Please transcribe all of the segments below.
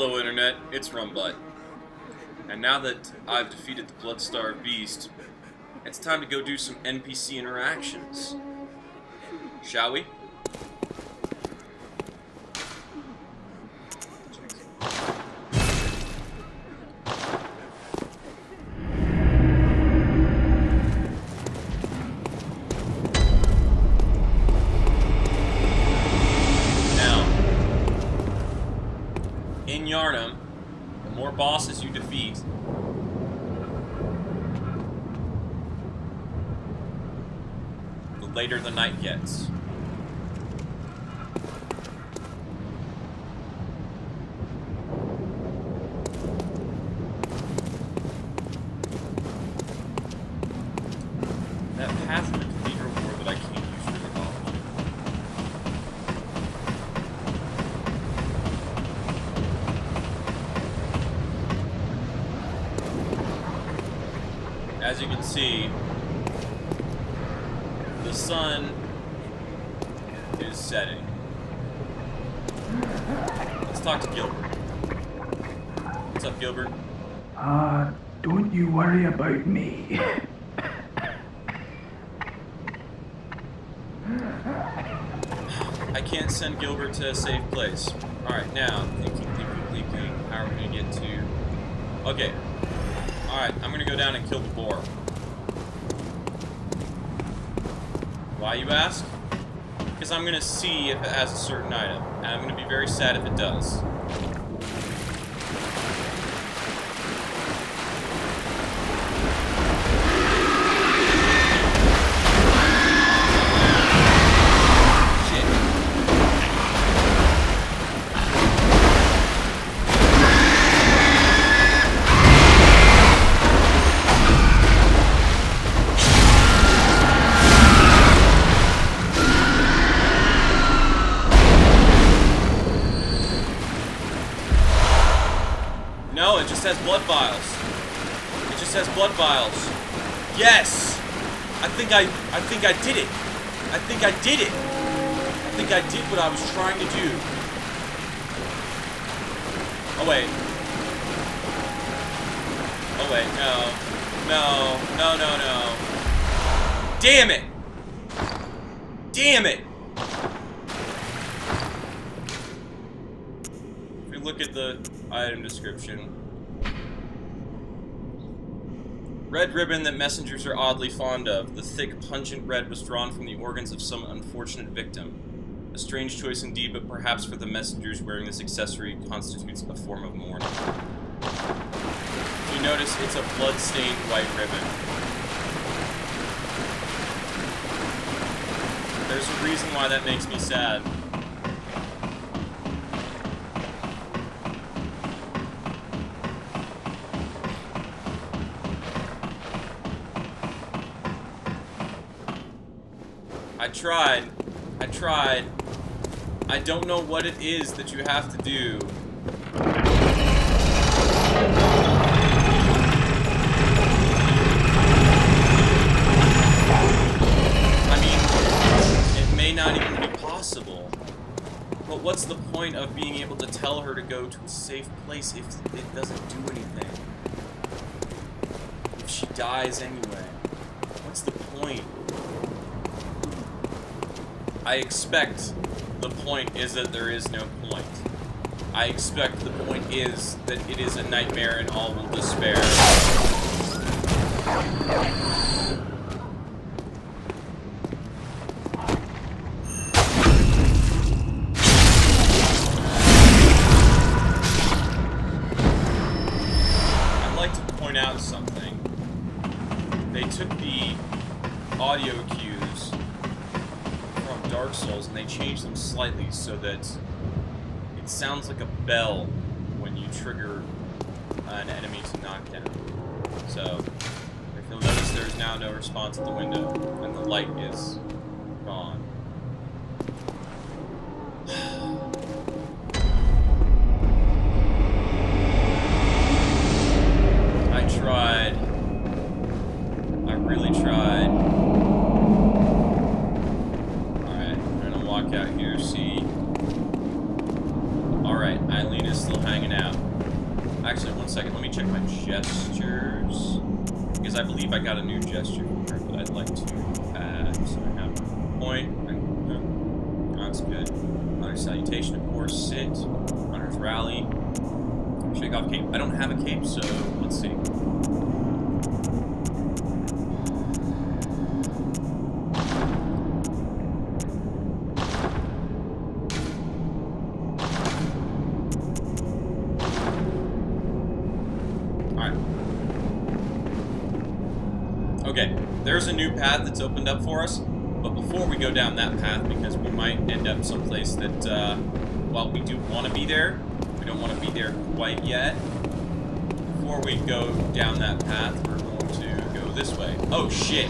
Hello Internet, it's Rumbutt. And now that I've defeated the blood-starved beast, it's time to go do some NPC interactions. Shall we? In Yharnam, the more bosses you defeat, the later the night gets. That path in the Cathedral Ward that I can't use really well. As you can see, the sun is setting. Let's talk to Gilbert. What's up, Gilbert? Don't you worry about me. I can't send Gilbert to a safe place. Alright, now, thinking. How are we gonna get to... Okay. Alright, I'm gonna go down and kill the boar. Why, you ask? Because I'm gonna see if it has a certain item, and I'm gonna be very sad if it does. No, it just has blood vials. It just has blood vials. Yes! I think I did it. I think I did it. I think I did what I was trying to do. Oh wait. Oh wait, no. No. Damn it! Damn it! If we look at the item description. Red ribbon that messengers are oddly fond of. The thick, pungent red was drawn from the organs of some unfortunate victim. A strange choice indeed, but perhaps for the messengers wearing this accessory constitutes a form of mourning. You notice it's a blood-stained white ribbon. There's a reason why that makes me sad. I tried. I don't know what it is that you have to do. I mean, it may not even be possible. But what's the point of being able to tell her to go to a safe place if it doesn't do anything? If she dies anyway. What's the point? I expect the point is that there is no point. I expect the point is that it is a nightmare and all will despair. I'd like to point out something. They took the audio cues from Dark Souls and they changed them slightly so that it sounds like a bell when you trigger an enemy to knockdown. So, if you'll notice, there is now no response at the window, and the light is gone. I tried. I really tried. Alright, I'm gonna walk out here, see. Alright, Eileen is still hanging out. second. Let me check my gestures. Because I believe I got a new gesture here that I'd like to add. So I have point. That's good. Hunter's salutation, of course. Sit. Hunter's rally. Shake off cape. I don't have a cape, so let's see. Okay, there's a new path that's opened up for us, but before we go down that path, because we might end up someplace that, while we do want to be there, we don't want to be there quite yet. Before we go down that path, we're going to go this way. Oh, shit.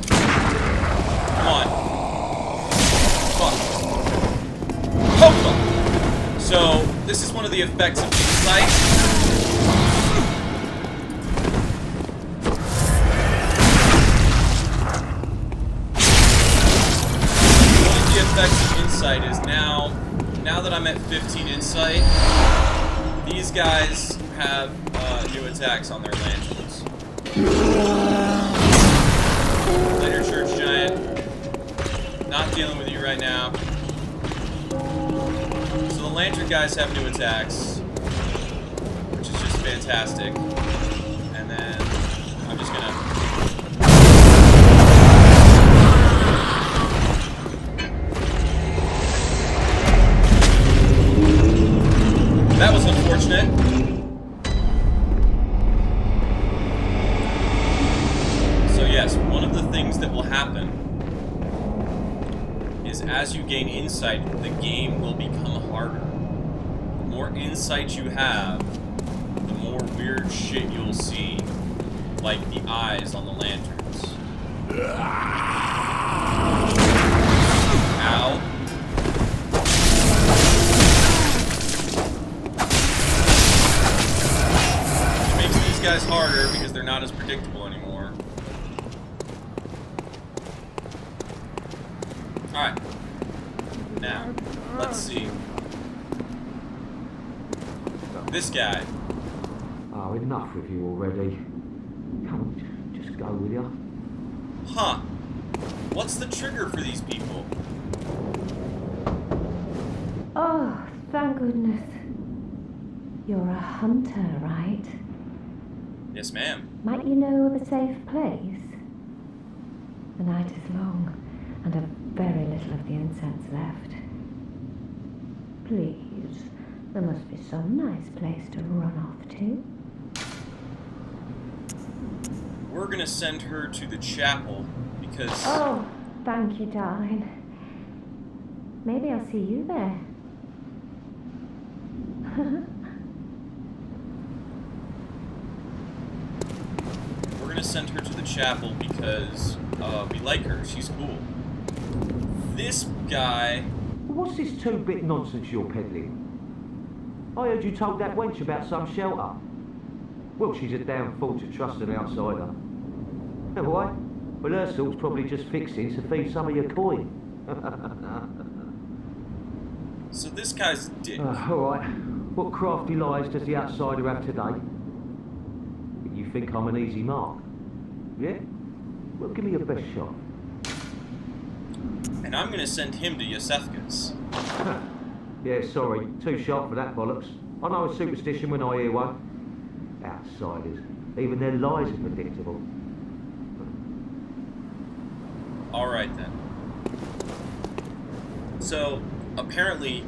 Come on. Fuck. Oh, fuck. So, this is one of the effects of insight. Insight is now that I'm at 15 insight, these guys have new attacks on their lanterns. Later, Church Giant. Not dealing with you right now. So the lantern guys have new attacks, which is just fantastic. And then I'm just gonna... That was unfortunate. So yes, one of the things that will happen is as you gain insight, the game will become harder. The more insight you have, the more weird shit you'll see, like the eyes on the lanterns. Ow. Guys harder because they're not as predictable anymore. Alright. Now, let's see. This guy. Oh, enough with you already. Come on, just go, will ya? Huh. What's the trigger for these people? Oh, thank goodness. You're a hunter, right? Yes, ma'am. Might you know of a safe place? The night is long, and I've very little of the incense left. Please, there must be some nice place to run off to. We're gonna send her to the chapel, because... Oh, thank you, darling. Maybe I'll see you there. We're gonna send her to the chapel because we like her. She's cool. This guy... What's this two-bit nonsense you're peddling? I heard you told that wench about some shelter. Well, she's a damn fool to trust an outsider. Why? Well, her sort's probably just fixing to feed some of your coin. So this guy's a dick. Alright. What crafty lies does the outsider have today? You think I'm an easy mark? Yeah? Well, give me your best shot. And I'm gonna send him to Iosefka's. Yeah, sorry. Too sharp for that bollocks. I know a superstition when I hear one. Outsiders. Even their lies are predictable. Alright then. So, apparently,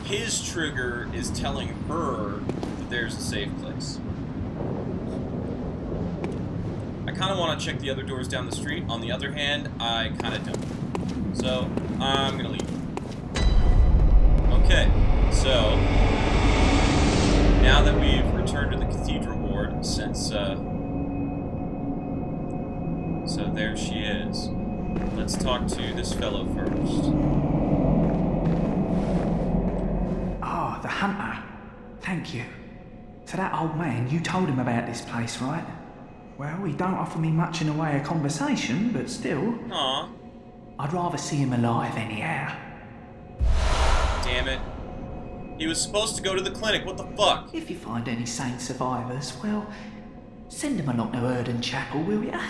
his trigger is telling her that there's a safe place. I kind of want to check the other doors down the street. On the other hand, I kind of don't. So, I'm going to leave. Okay, so, now that we've returned to the Cathedral Ward, since, so there she is. Let's talk to this fellow first. Ah, the hunter. Thank you. So that old man, you told him about this place, right? Well, he don't offer me much in the way of conversation, but still. Aw. I'd rather see him alive anyhow. Damn it. He was supposed to go to the clinic, what the fuck? If you find any sane survivors, well, send them along to Erdon Chapel, will ya?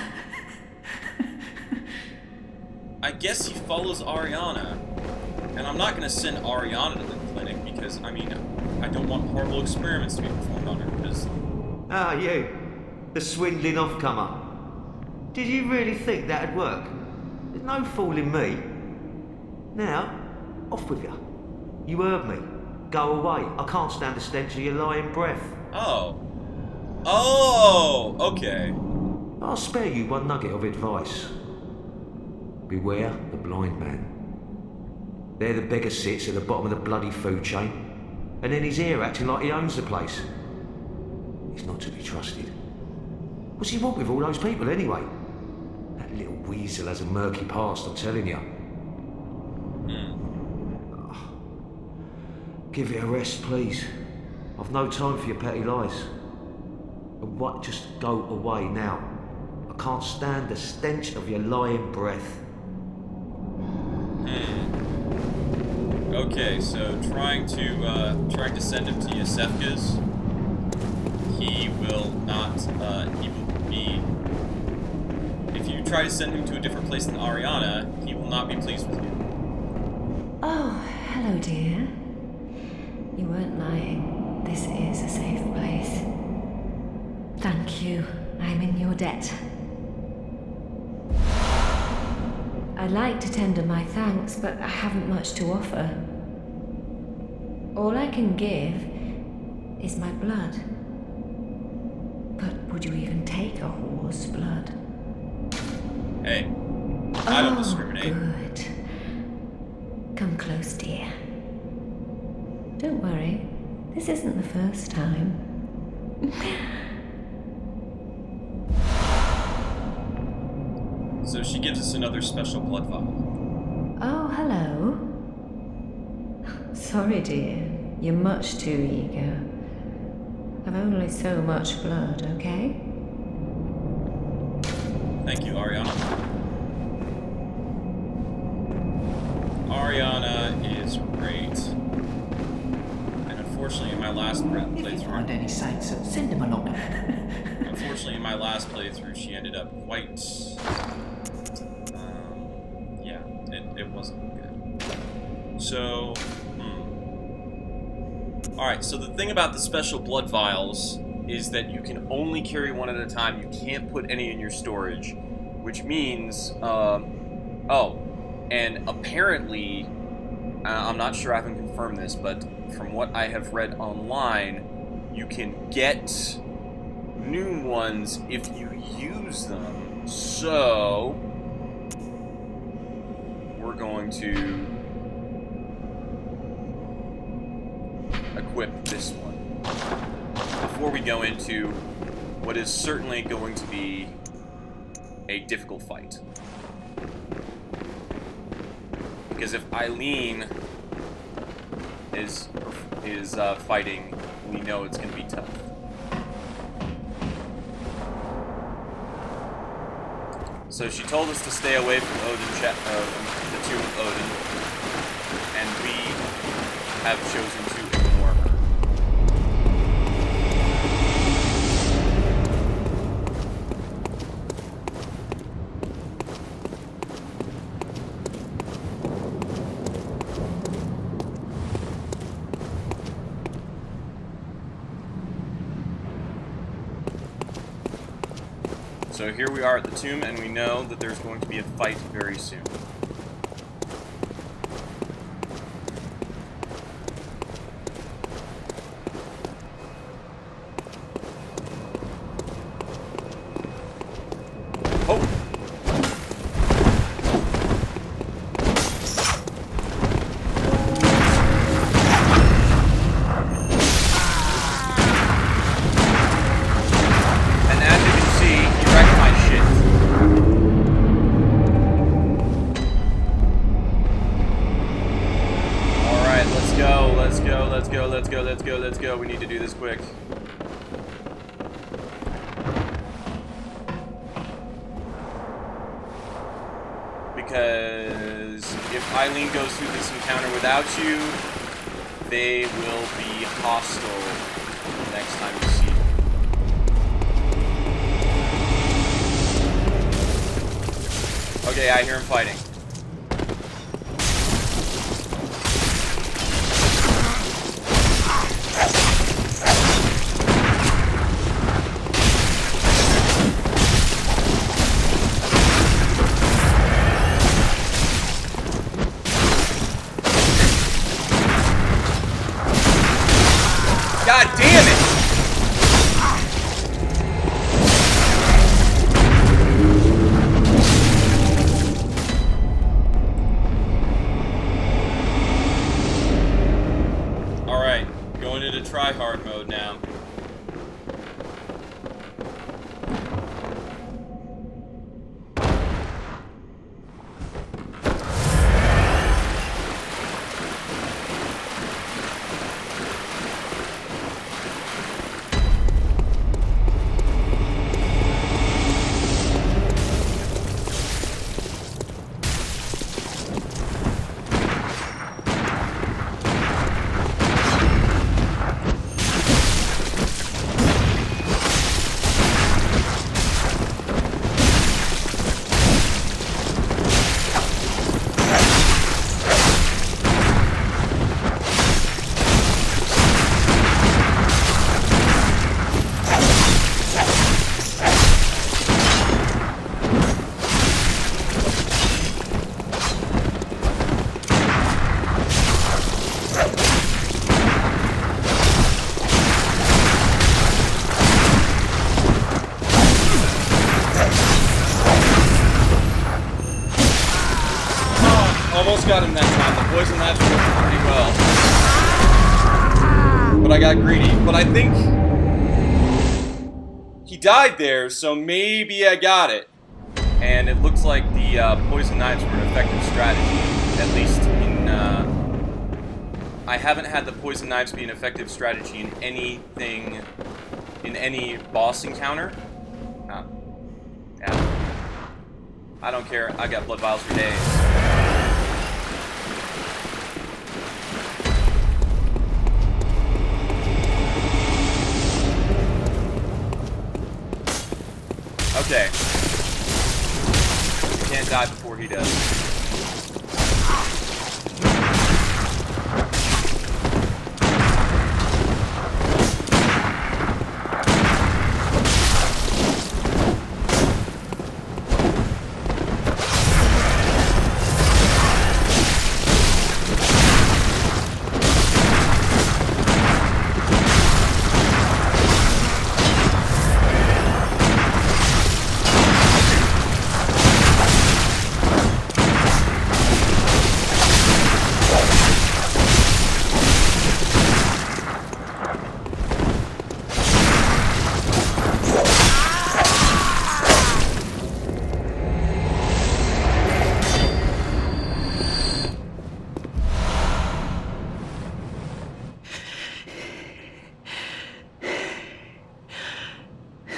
I guess he follows Arianna. And I'm not gonna send Arianna to the clinic because, I mean, I don't want horrible experiments to be performed on her, because... Ah, you. The swindling off-comer. Did you really think that'd work? There's no fooling me. Now, off with you. You heard me. Go away. I can't stand the stench of your lying breath. Oh. Oh, okay. I'll spare you one nugget of advice. Beware the blind man. There the beggar sits at the bottom of the bloody food chain, and then he's here acting like he owns the place. He's not to be trusted. What's he want with all those people anyway? That little weasel has a murky past, I'm telling you. Give it a rest, please. I've no time for your petty lies. And what? Just go away now. I can't stand the stench of your lying breath. Okay, so trying to send him to Iosefka's. He will not. He will be. If you try to send him to a different place than Arianna, he will not be pleased with you. Oh, hello, dear. You weren't lying. This is a safe place. Thank you. I'm in your debt. I'd like to tender my thanks, but I haven't much to offer. All I can give is my blood. But would you even take a whore's blood? Hey, I don't discriminate. Good. Come close, dear. Don't worry, this isn't the first time. So she gives us another special blood vial. Oh, hello. Sorry, dear. You're much too eager. I've only so much blood, okay? Thank you, Arianna. Arianna is great. And unfortunately, in my last If you find any saints, send them along. Unfortunately, in my last playthrough, she ended up quite... yeah, it wasn't good. So, Alright, so the thing about the special blood vials is that you can only carry one at a time. You can't put any in your storage, which means, oh, and apparently, I'm not sure I haven't confirmed this, but from what I have read online, you can get new ones if you use them. So we're going to equip this one before we go into what is certainly going to be a difficult fight. Because if Eileen is fighting, we know it's going to be tough. So she told us to stay away from from the tomb of Odin, and we have chosen to ignore her. So here we are at the tomb, and we know that there's going to be a fight very soon. Oh! Let's go. We need to do this quick. Because if Eileen goes through this encounter without you, they will be hostile the next time you see them. Okay, I hear him fighting. God damn it! Alright, going into try-hard mode now. Almost got him that time. The poison knives worked pretty well. But I got greedy. But I think he died there, so maybe I got it. And it looks like the poison knives were an effective strategy. At least in... I haven't had the poison knives be an effective strategy in anything... in any boss encounter. Yeah. I don't care. I got blood vials for days. Okay. You can't die before he does.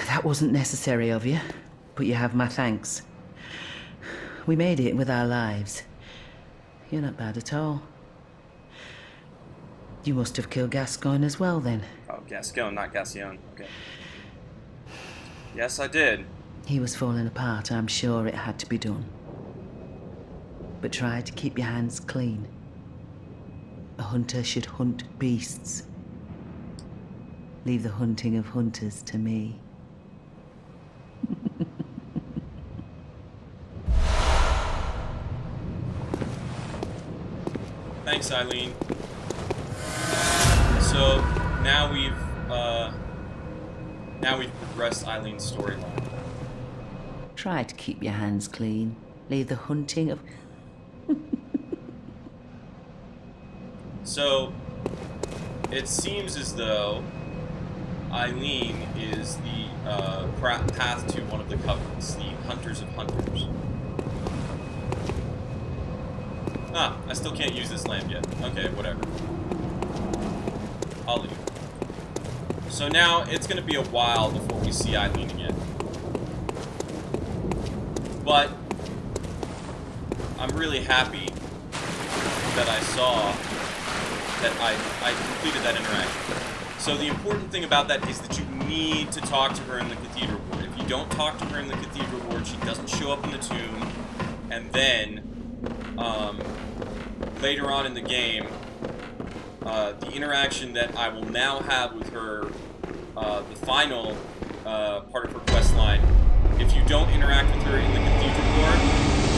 That wasn't necessary of you, but you have my thanks. We made it with our lives. You're not bad at all. You must have killed Gascoigne as well, then. Oh, Gascoigne, not Gascoigne. Okay. Yes, I did. He was falling apart, I'm sure it had to be done. But try to keep your hands clean. A hunter should hunt beasts. Leave the hunting of hunters to me. Thanks, Eileen. So now we've progressed Eileen's storyline. Try to keep your hands clean. Leave the hunting of... So it seems as though Eileen is the path to one of the covenants, the Hunters of Hunters. Ah, I still can't use this lamp yet. Okay, whatever. I'll leave. So now it's going to be a while before we see Eileen again. But I'm really happy that I saw that I completed that interaction. So the important thing about that is that you need to talk to her in the Cathedral Ward. If you don't talk to her in the Cathedral Ward, she doesn't show up in the tomb, and then later on in the game, the interaction that I will now have with her, the final part of her quest line, if you don't interact with her in the Cathedral Ward,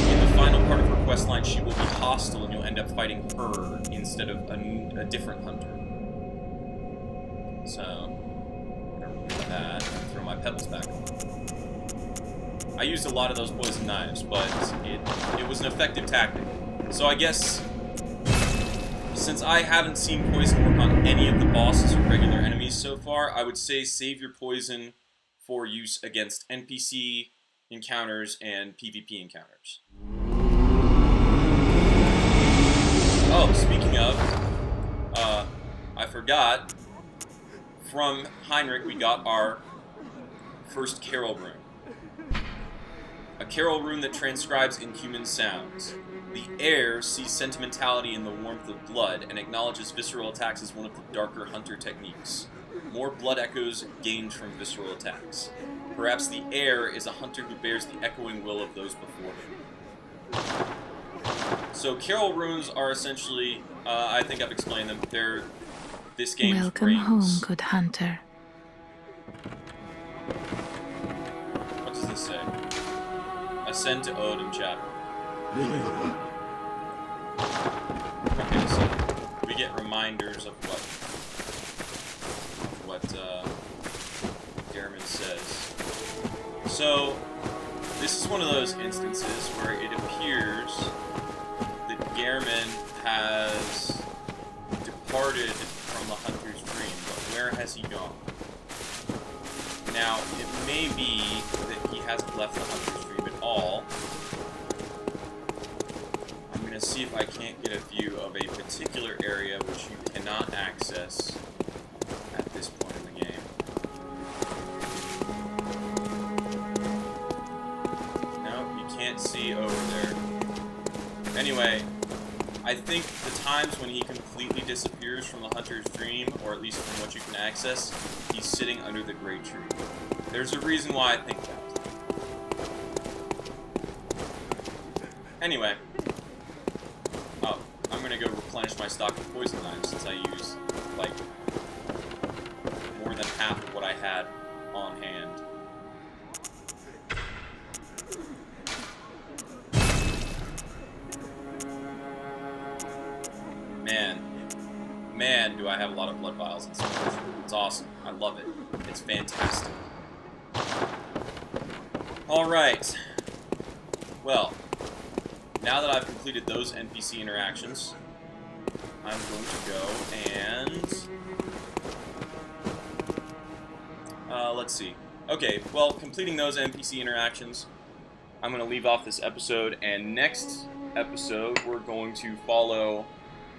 in the final part of her quest line, she will be hostile and you'll end up fighting her instead of a different hunter. So, I'm gonna remove that and throw my pebbles back on. I used a lot of those poison knives, but it was an effective tactic. So I guess, since I haven't seen poison work on any of the bosses or regular enemies so far, I would say save your poison for use against NPC encounters and PvP encounters. Oh, speaking of, I forgot, from Heinrich we got our first carol rune. A carol rune that transcribes inhuman sounds. The air sees sentimentality in the warmth of blood and acknowledges visceral attacks as one of the darker hunter techniques. More blood echoes gained from visceral attacks. Perhaps the air is a hunter who bears the echoing will of those before him. So carol runes are essentially, I think I've explained them, they're this game's Welcome rings. home, good hunter. What does this say? Ascend to Odin chapel. Okay, so we get reminders of what Gehrman says. So this is one of those instances where it appears that Gehrman has departed from the hunter's dream, but where has he gone? Now, it may be that he hasn't left the hunter's dream at all. I'm going to see if I can't get a view of a particular area which you cannot access at this point in the game. No, you can't see over there. Anyway, I think the times when he completely disappears from the hunter's dream, or at least from what you can access, he's sitting under the great tree. There's a reason why I think that. Anyway. Oh, I'm gonna go replenish my stock of poison knives since I used, like, more than half of what I had on hand. Man, do I have a lot of blood vials in storage. It's awesome. I love it. It's fantastic. Alright. Well, now that I've completed those NPC interactions, I'm going to go and... let's see. Okay, well, completing those NPC interactions, I'm going to leave off this episode, and next episode we're going to follow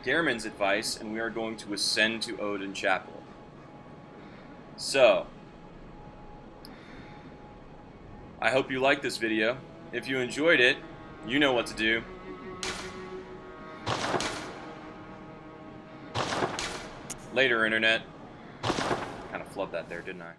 Gehrman's advice, and we are going to ascend to Odin Chapel. So, I hope you liked this video. If you enjoyed it, you know what to do. Later, Internet. Kind of flubbed that there, didn't I?